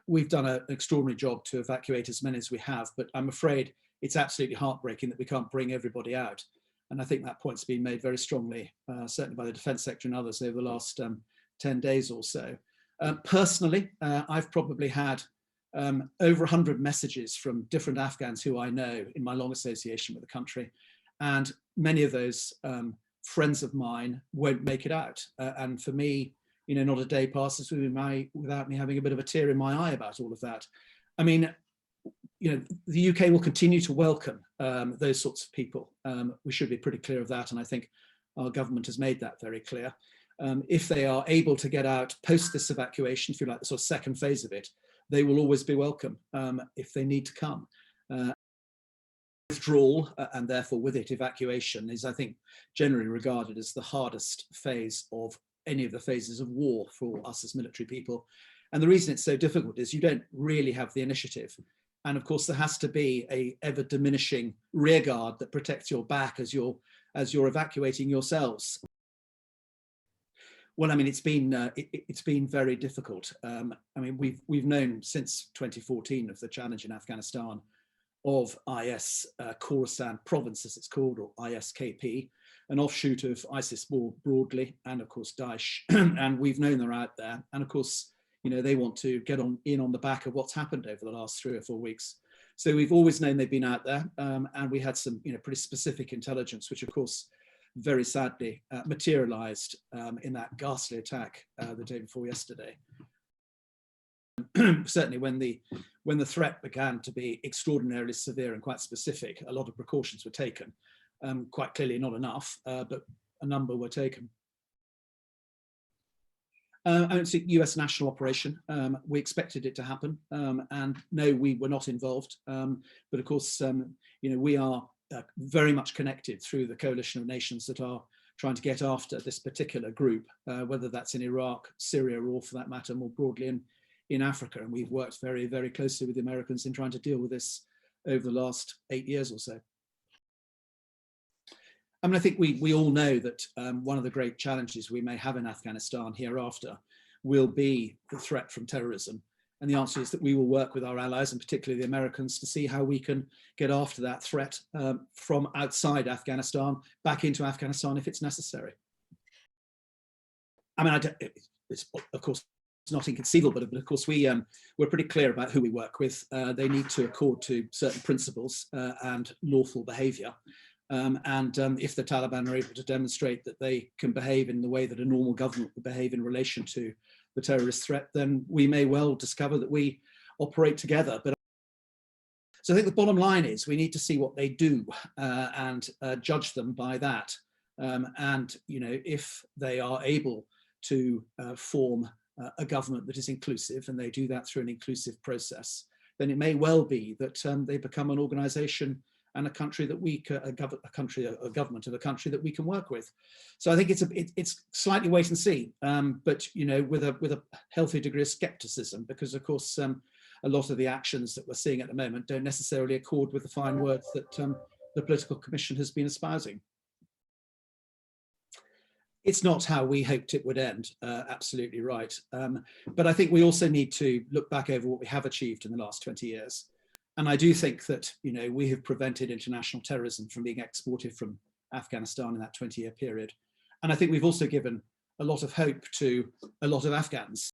we've done an extraordinary job to evacuate as many as we have, but I'm afraid it's absolutely heartbreaking that we can't bring everybody out. And I think that point's been made very strongly, certainly by the defence sector and others over the last 10 days or so. Personally, I've probably had over 100 messages from different Afghans who I know in my long association with the country. And many of those friends of mine won't make it out. And for me, you know, not a day passes without me having a bit of a tear in my eye about all of that. I mean, you know, the UK will continue to welcome those sorts of people. We should be pretty clear of that. And I think our government has made that very clear. If they are able to get out post this evacuation, if you like, the sort of second phase of it, they will always be welcome if they need to come. Withdrawal, and therefore with it evacuation, is I think generally regarded as the hardest phase of any of the phases of war for us as military people. And the reason it's so difficult is you don't really have the initiative. And of course there has to be a ever diminishing rearguard that protects your back as you're evacuating yourselves. Well, I mean, it's been very difficult. I mean, we've known since 2014 of the challenge in Afghanistan of IS Khorasan province, as it's called, or ISKP, an offshoot of ISIS more broadly, and of course Daesh. And we've known they're out there. And of course, you know, they want to get in on the back of what's happened over the last 3 or 4 weeks. So we've always known they've been out there, and we had some, you know, pretty specific intelligence, which of course very sadly materialized in that ghastly attack the day before yesterday. Certainly when the threat began to be extraordinarily severe and quite specific, a lot of precautions were taken. Quite clearly not enough, but a number were taken. And it's a US national operation. We expected it to happen, and no, we were not involved. But of course, you know, we are very much connected through the coalition of nations that are trying to get after this particular group, whether that's in Iraq, Syria, or for that matter, more broadly in Africa. And we've worked very, very closely with the Americans in trying to deal with this over the last 8 years or so. I mean, I think we all know that one of the great challenges we may have in Afghanistan hereafter will be the threat from terrorism. And the answer is that we will work with our allies, and particularly the Americans, to see how we can get after that threat from outside Afghanistan back into Afghanistan if it's necessary. I mean, it's, of course, it's not inconceivable, but of course we're pretty clear about who we work with. They need to accord to certain principles and lawful behaviour. If the Taliban are able to demonstrate that they can behave in the way that a normal government would behave in relation to the terrorist threat, then we may well discover that we operate together. But so I think the bottom line is we need to see what they do and judge them by that. And you know, if they are able to form a government that is inclusive, and they do that through an inclusive process, then it may well be that they become an organisation and a country that a government of a country that we can work with. So I think it's slightly wait and see, but you know, with a healthy degree of scepticism, because of course a lot of the actions that we're seeing at the moment don't necessarily accord with the fine words that the political commission has been espousing. It's not how we hoped it would end, absolutely right. But I think we also need to look back over what we have achieved in the last 20 years. And I do think that, you know, we have prevented international terrorism from being exported from Afghanistan in that 20-year period. And I think we've also given a lot of hope to a lot of Afghans.